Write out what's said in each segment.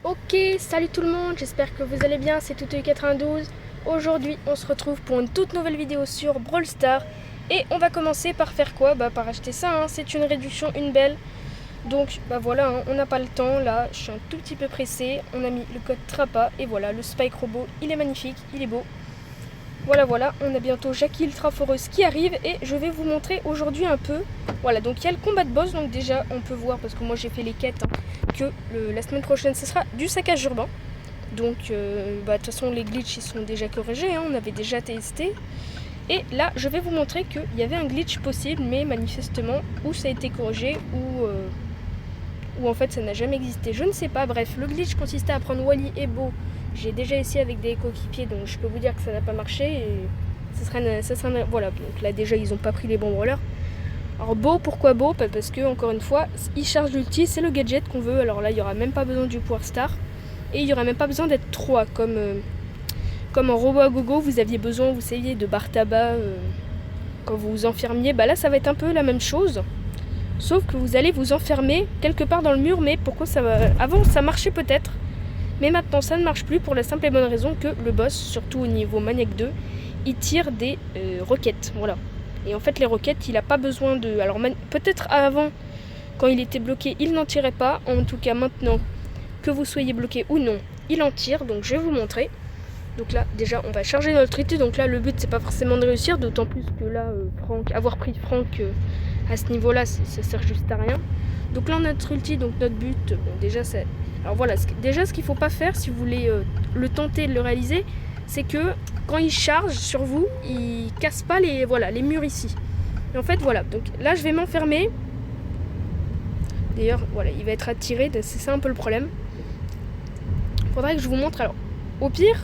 Ok, salut tout le monde, j'espère que vous allez bien, c'est Toutouille92. Aujourd'hui, on se retrouve pour une toute nouvelle vidéo sur Brawl Stars. Et on va commencer par faire quoi? Par acheter ça, hein. C'est une réduction, une belle. Donc, voilà, hein, on n'a pas le temps, là, je suis un tout petit peu pressée. On a mis le code TRAPA, et voilà, le Spike Robot, il est magnifique, il est beau. Voilà, on a bientôt Jackie Ultra Foreuse qui arrive, et je vais vous montrer aujourd'hui un peu. Voilà, donc il y a le combat de boss, donc déjà, on peut voir, parce que moi j'ai fait les quêtes, hein, que la semaine prochaine ce sera du saccage urbain. Donc de toute façon les glitches ils sont déjà corrigés, hein, on avait déjà testé. Et là je vais vous montrer qu'il y avait un glitch possible, mais manifestement ou ça a été corrigé ou en fait ça n'a jamais existé, je ne sais pas. Bref, le glitch consistait à prendre Wally et Bo. J'ai déjà essayé avec des coéquipiers, donc je peux vous dire que ça n'a pas marché. Et voilà, donc là déjà ils n'ont pas pris les bons rollers. Alors Bo, pourquoi Bo? Parce que encore une fois, il charge l'ulti, c'est le gadget qu'on veut. Alors là, il n'y aura même pas besoin du Power Star. Et il n'y aura même pas besoin d'être 3 comme en robot à gogo, vous aviez besoin, vous saviez, de barre tabac quand vous vous enfermiez. Là, ça va être un peu la même chose. Sauf que vous allez vous enfermer quelque part dans le mur. Mais pourquoi ça va... Avant, ça marchait peut-être. Mais maintenant, ça ne marche plus pour la simple et bonne raison que le boss, surtout au niveau Maniac 2, il tire des roquettes. Voilà. Et en fait, les roquettes, il n'a pas besoin de... Alors, peut-être avant, quand il était bloqué, il n'en tirait pas. En tout cas, maintenant, que vous soyez bloqué ou non, il en tire. Donc, je vais vous montrer. Donc là, déjà, on va charger notre ulti. Donc là, le but, c'est pas forcément de réussir. D'autant plus que là, avoir pris Franck à ce niveau-là, ça sert juste à rien. Donc là, notre ulti, donc notre but, bon, déjà, c'est... Alors voilà, déjà, ce qu'il faut pas faire, si vous voulez le tenter de le réaliser, c'est que quand il charge sur vous, il casse pas les murs ici. Et en fait, voilà. Donc là, je vais m'enfermer. D'ailleurs, voilà, il va être attiré. C'est ça un peu le problème. Il faudrait que je vous montre. Alors, au pire,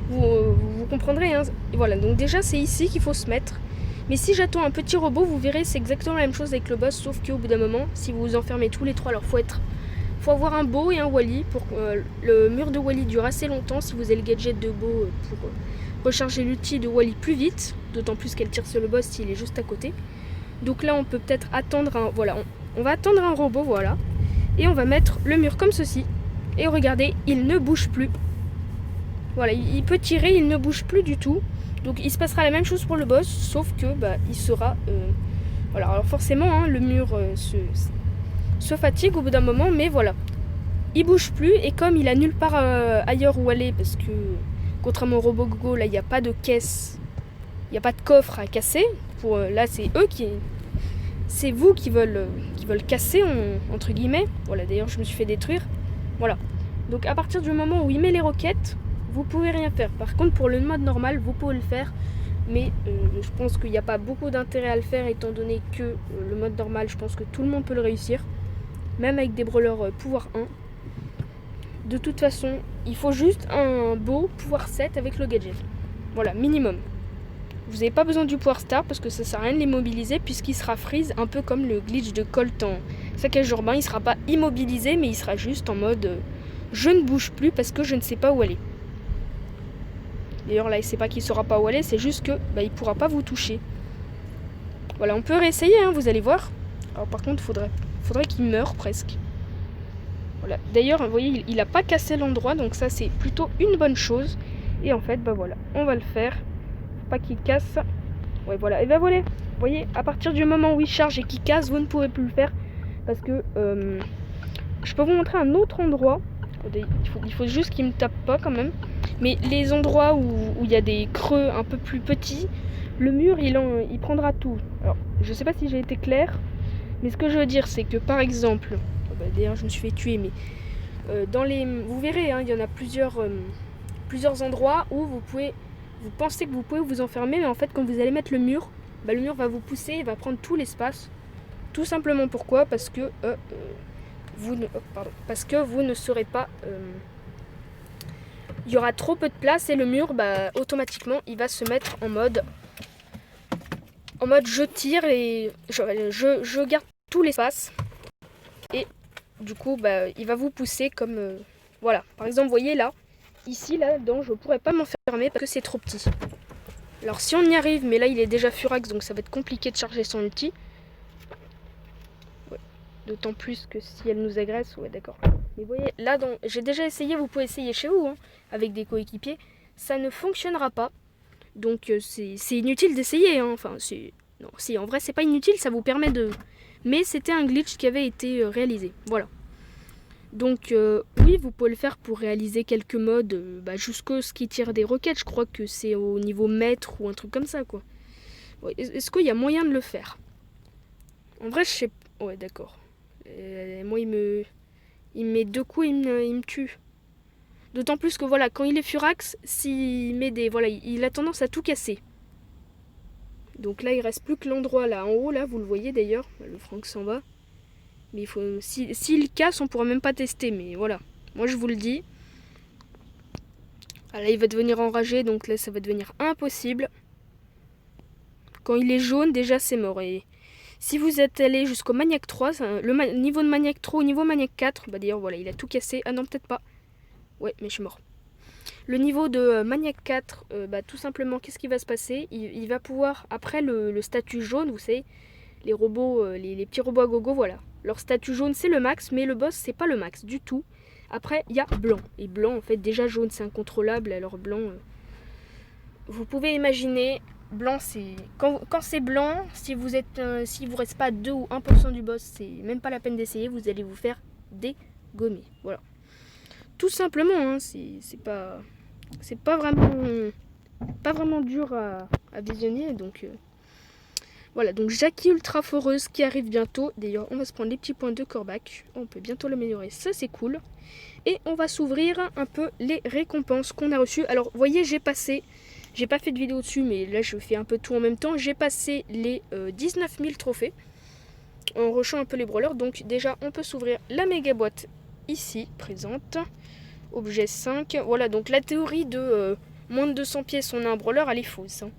vous comprendrez. Hein. Et voilà, donc déjà, c'est ici qu'il faut se mettre. Mais si j'attends un petit robot, vous verrez, c'est exactement la même chose avec le boss, sauf qu'au bout d'un moment, si vous vous enfermez tous les trois, alors faut avoir un Bo et un Wally pour que le mur de Wally dure assez longtemps. Si vous avez le gadget de Bo pour recharger l'outil de Wally plus vite, d'autant plus qu'elle tire sur le boss s'il est juste à côté. Donc là, on peut peut-être attendre un... Voilà, on va attendre un robot, voilà. Et on va mettre le mur comme ceci. Et regardez, il ne bouge plus. Voilà, il peut tirer, il ne bouge plus du tout. Donc il se passera la même chose pour le boss, sauf que il sera... Voilà, alors forcément, hein, le mur se fatigue au bout d'un moment, mais voilà. Il bouge plus, et comme il a nulle part ailleurs où aller, parce que contrairement au robot gogo, là il n'y a pas de caisse, il n'y a pas de coffre à casser. Là c'est eux qui... C'est vous qui veulent casser, entre guillemets. Voilà, d'ailleurs je me suis fait détruire. Voilà. Donc à partir du moment où il met les roquettes, vous pouvez rien faire. Par contre pour le mode normal, vous pouvez le faire. Mais je pense qu'il n'y a pas beaucoup d'intérêt à le faire, étant donné que le mode normal, je pense que tout le monde peut le réussir. Même avec des brawlers pouvoir 1. De toute façon, il faut juste un beau pouvoir 7 avec le gadget. Voilà, minimum. Vous n'avez pas besoin du pouvoir star parce que ça sert à rien de l'immobiliser, puisqu'il sera freeze, un peu comme le glitch de Colt en saccage urbain. Il sera pas immobilisé, mais il sera juste en mode je ne bouge plus parce que je ne sais pas où aller. D'ailleurs là, c'est pas qu'il saura pas où aller, c'est juste que il pourra pas vous toucher. Voilà, on peut réessayer, hein, vous allez voir. Alors par contre, faudrait qu'il meure presque. Voilà. D'ailleurs, vous voyez, il a pas cassé l'endroit, donc ça c'est plutôt une bonne chose. Et en fait, voilà, on va le faire. Faut pas qu'il casse. Ouais, voilà. Et voilà. Vous voyez, à partir du moment où il charge et qu'il casse, vous ne pouvez plus le faire. Parce que je peux vous montrer un autre endroit. Il faut juste qu'il me tape pas quand même. Mais les endroits où il y a des creux un peu plus petits, le mur, il prendra tout. Alors, je sais pas si j'ai été claire. Mais ce que je veux dire, c'est que par exemple... D'ailleurs, je me suis fait tuer, mais vous verrez, hein, il y en a plusieurs endroits où vous pensez que vous pouvez vous enfermer, mais en fait, quand vous allez mettre le mur va vous pousser et va prendre tout l'espace. Tout simplement pourquoi? Parce que vous ne serez pas... il y aura trop peu de place et le mur, automatiquement, il va se mettre en mode je tire et je garde tout l'espace. Et du coup, il va vous pousser comme... voilà, par exemple, vous voyez là, ici, là-dedans, je pourrais pas m'enfermer parce que c'est trop petit. Alors si on y arrive, mais là, il est déjà furax, donc ça va être compliqué de charger son ulti. Ouais. D'autant plus que si elle nous agresse, ouais, d'accord. Mais vous voyez, là, j'ai déjà essayé, vous pouvez essayer chez vous, hein, avec des coéquipiers. Ça ne fonctionnera pas. Donc c'est inutile d'essayer. Hein. Enfin, non, si, en vrai, c'est pas inutile, ça vous permet de... Mais c'était un glitch qui avait été réalisé. Voilà. Donc oui, vous pouvez le faire pour réaliser quelques modes jusqu'à ce qui tire des roquettes. Je crois que c'est au niveau mètre ou un truc comme ça, quoi. Ouais, est-ce qu'il y a moyen de le faire? En vrai, je sais... Ouais, d'accord. Moi, il me met 2 coups, il me tue. D'autant plus que voilà, quand il est furax, s'il met des... Voilà, il a tendance à tout casser. Donc là, il reste plus que l'endroit là en haut, là, vous le voyez d'ailleurs. Le Franck s'en va. Mais il faut... S'il casse, on pourra même pas tester, mais voilà. Moi, je vous le dis. Ah, là, il va devenir enragé, donc là, ça va devenir impossible. Quand il est jaune, déjà, c'est mort. Et si vous êtes allé jusqu'au Maniac 3, le niveau de Maniac 3 au niveau Maniac 4, bah d'ailleurs, voilà, il a tout cassé. Ah non, peut-être pas. Ouais, mais je suis mort. Le niveau de Maniac 4, tout simplement, qu'est-ce qui va se passer? Il va pouvoir, après le statut jaune, vous savez, les robots, les petits robots à gogo, voilà. Leur statut jaune, c'est le max, mais le boss, c'est pas le max du tout. Après, il y a blanc. Et blanc, en fait, déjà jaune, c'est incontrôlable. Alors blanc, vous pouvez imaginer, blanc, c'est... Quand c'est blanc, si vous reste pas 2 ou 1% du boss, c'est même pas la peine d'essayer, vous allez vous faire dégommer. Voilà. Tout simplement, hein, c'est pas vraiment dur à visionner, donc voilà. Donc Jackie ultra foreuse qui arrive bientôt. D'ailleurs, on va se prendre les petits points de Corbac. On peut bientôt l'améliorer, ça c'est cool. Et on va s'ouvrir un peu les récompenses qu'on a reçues. Alors, vous voyez, j'ai pas fait de vidéo dessus, mais là je fais un peu tout en même temps. J'ai passé les 19 000 trophées en rushant un peu les brawlers. Donc déjà, on peut s'ouvrir la méga boîte ici, présente. Objet 5. Voilà, donc la théorie de moins de 200 pièces, on a un brawler, elle est fausse. Hein.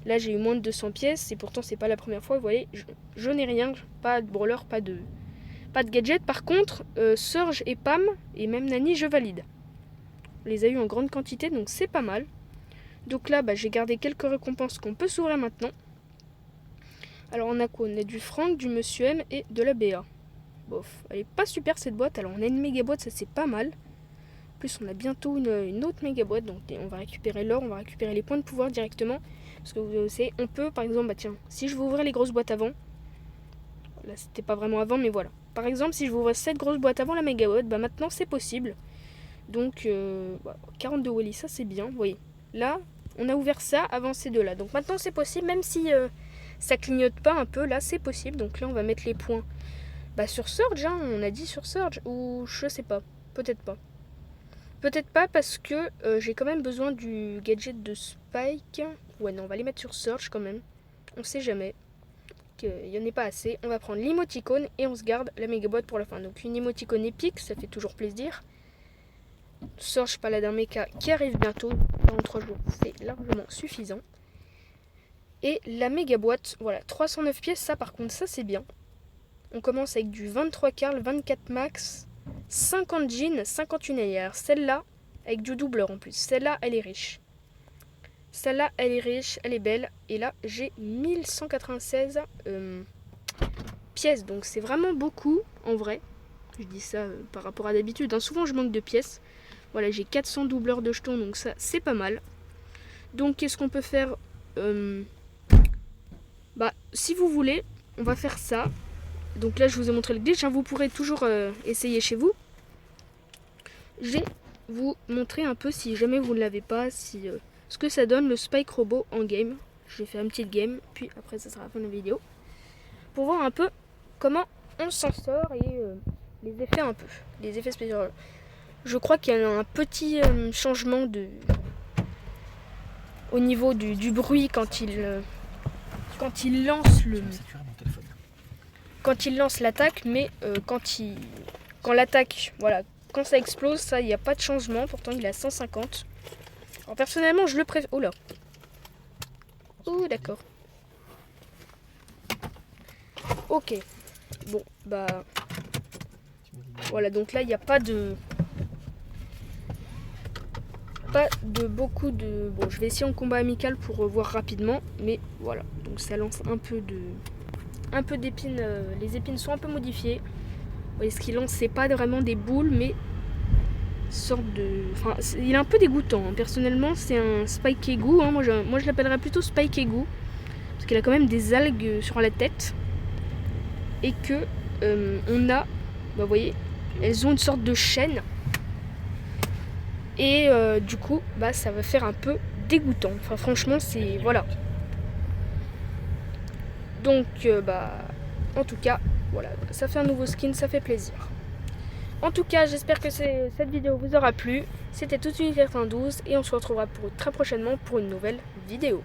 Là, j'ai eu moins de 200 pièces, et pourtant, c'est pas la première fois. Vous voyez, je n'ai rien, pas de brawler, pas de gadget. Par contre, Surge et Pam, et même Nani, je valide. On les a eu en grande quantité, donc c'est pas mal. Donc là, j'ai gardé quelques récompenses qu'on peut s'ouvrir maintenant. Alors, on a quoi? On a du Franck, du Monsieur M et de la BA. Bof, elle est pas super cette boîte. Alors, on a une méga boîte, ça c'est pas mal. En plus, on a bientôt une autre méga boîte, donc on va récupérer l'or, on va récupérer les points de pouvoir directement. Parce que vous savez, on peut, par exemple, tiens, si je veux ouvrir les grosses boîtes avant, là c'était pas vraiment avant, mais voilà. Par exemple, si je veux ouvrir cette grosse boîte avant la méga boîte, maintenant c'est possible. Donc, 42 Wally, ça c'est bien, vous voyez. Là, on a ouvert ça avant ces deux-là. Donc maintenant c'est possible, même si ça clignote pas un peu, là c'est possible. Donc là, on va mettre les points sur Surge, hein, on a dit sur Surge, ou je sais pas, peut-être pas. Peut-être pas parce que j'ai quand même besoin du gadget de Spike. Ouais, non, on va les mettre sur Surge quand même. On sait jamais qu'il n'y en ait pas assez. On va prendre l'emoticône et on se garde la méga boîte pour la fin. Donc une émoticône épique, ça fait toujours plaisir. Surge Paladin Mecha qui arrive bientôt. Dans 3 jours, c'est largement suffisant. Et la méga boîte, voilà, 309 pièces, ça par contre, ça c'est bien. On commence avec du 23 Carl, 24 Max, 50 jeans, 51 AR. Celle-là, avec du doubleur en plus. Celle-là, elle est riche. Celle-là, elle est riche, elle est belle. Et là, j'ai 1196 pièces. Donc, c'est vraiment beaucoup, en vrai. Je dis ça par rapport à d'habitude. Hein. Souvent, je manque de pièces. Voilà, j'ai 400 doubleurs de jetons. Donc, ça, c'est pas mal. Donc, qu'est-ce qu'on peut faire si vous voulez, on va faire ça. Donc là, je vous ai montré le glitch. Hein. Vous pourrez toujours essayer chez vous. Je vais vous montrer un peu, si jamais vous ne l'avez pas, ce que ça donne le Spike Robot en game. Je vais faire une petite game, puis après ça sera la fin de la vidéo. Pour voir un peu comment on s'en sort et les effets un peu. Les effets spéciaux. Je crois qu'il y a un petit changement au niveau du bruit quand il lance quand il lance l'attaque, mais quand l'attaque, voilà, quand ça explose, ça, il n'y a pas de changement. Pourtant, il est à 150. Alors, personnellement, je le préfère. Oh là. Oh, d'accord. Ok. Bon, voilà, donc là, il n'y a pas de beaucoup de... Bon, je vais essayer en combat amical pour revoir rapidement. Mais voilà, donc ça lance un peu d'épines. Les épines sont un peu modifiées. voyez, ce qu'il lance, c'est pas vraiment des boules, mais sorte de... Enfin, il est un peu dégoûtant. Hein. Personnellement, c'est un Spike Egoo. Hein. Moi, je l'appellerais plutôt Spike Egoo. Parce qu'il a quand même des algues sur la tête. Et que on a... Bah, vous voyez, elles ont une sorte de chaîne. Et du coup, bah, ça va faire un peu dégoûtant. Enfin, franchement, c'est... Voilà. Donc, bah... En tout cas, voilà. Ça fait un nouveau skin, ça fait plaisir. En tout cas, j'espère que cette vidéo vous aura plu. C'était tout de suite 12 et on se retrouvera très prochainement pour une nouvelle vidéo.